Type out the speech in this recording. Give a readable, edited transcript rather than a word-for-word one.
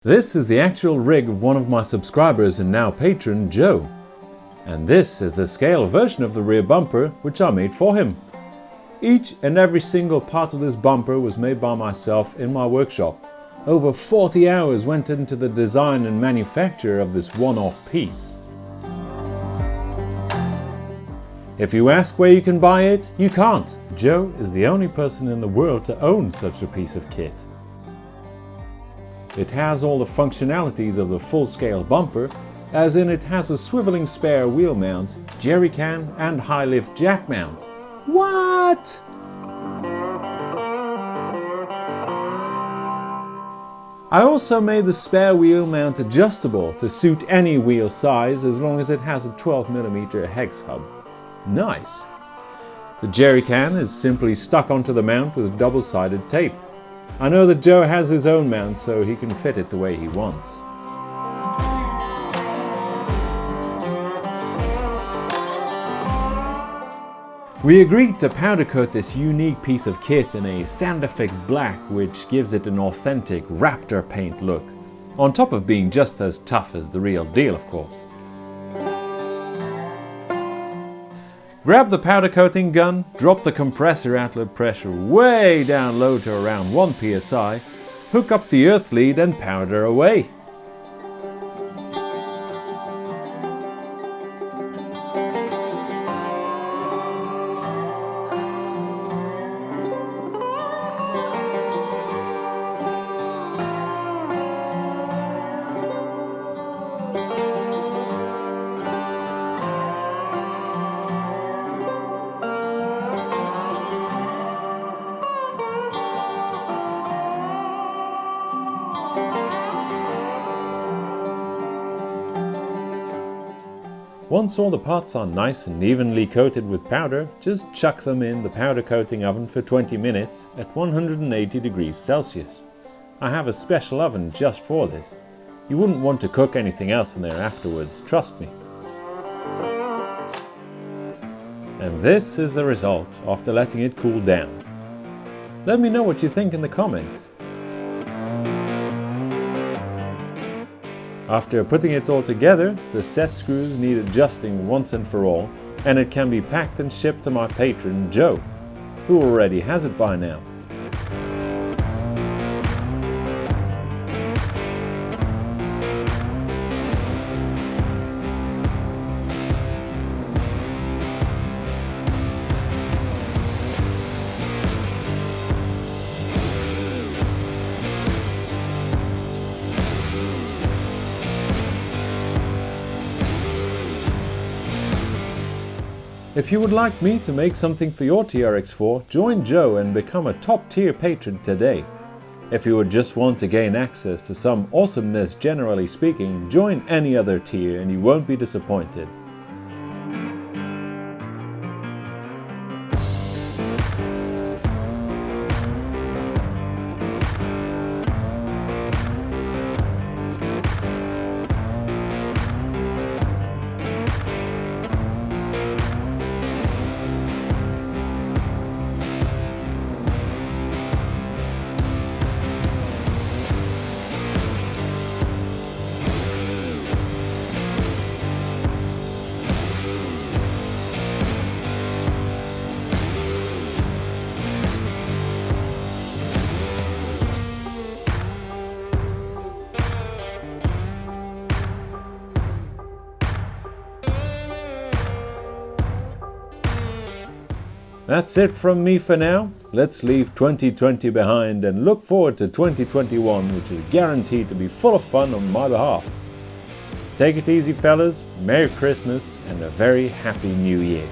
This is the actual rig of one of my subscribers and now patron, Joe. And this is the scale version of the rear bumper which I made for him. Each and every single part of this bumper was made by myself in my workshop. Over 40 hours went into the design and manufacture of this one-off piece. If you ask where you can buy it, you can't. Joe is the only person in the world to own such a piece of kit. It has all the functionalities of the full-scale bumper, as in it has a swiveling spare wheel mount, jerry can and high-lift jack mount. What? I also made the spare wheel mount adjustable to suit any wheel size as long as it has a 12mm hex hub. Nice! The jerry can is simply stuck onto the mount with double-sided tape. I know that Joe has his own mount, so he can fit it the way he wants. We agreed to powder coat this unique piece of kit in a sand-effect black, which gives it an authentic Raptor paint look, on top of being just as tough as the real deal, of course. Grab the powder coating gun, drop the compressor outlet pressure way down low to around 1 psi, hook up the earth lead and powder away. Once all the parts are nice and evenly coated with powder, just chuck them in the powder coating oven for 20 minutes at 180 degrees Celsius. I have a special oven just for this. You wouldn't want to cook anything else in there afterwards, trust me. And this is the result after letting it cool down. Let me know what you think in the comments. After putting it all together, the set screws need adjusting once and for all, and it can be packed and shipped to my patron Joe, who already has it by now. If you would like me to make something for your TRX-4, join Joe and become a top-tier patron today. If you would just want to gain access to some awesomeness generally speaking, join any other tier and you won't be disappointed. That's it from me for now. Let's leave 2020 behind and look forward to 2021, which is guaranteed to be full of fun on my behalf. Take it easy, fellas, Merry Christmas and a very Happy New Year.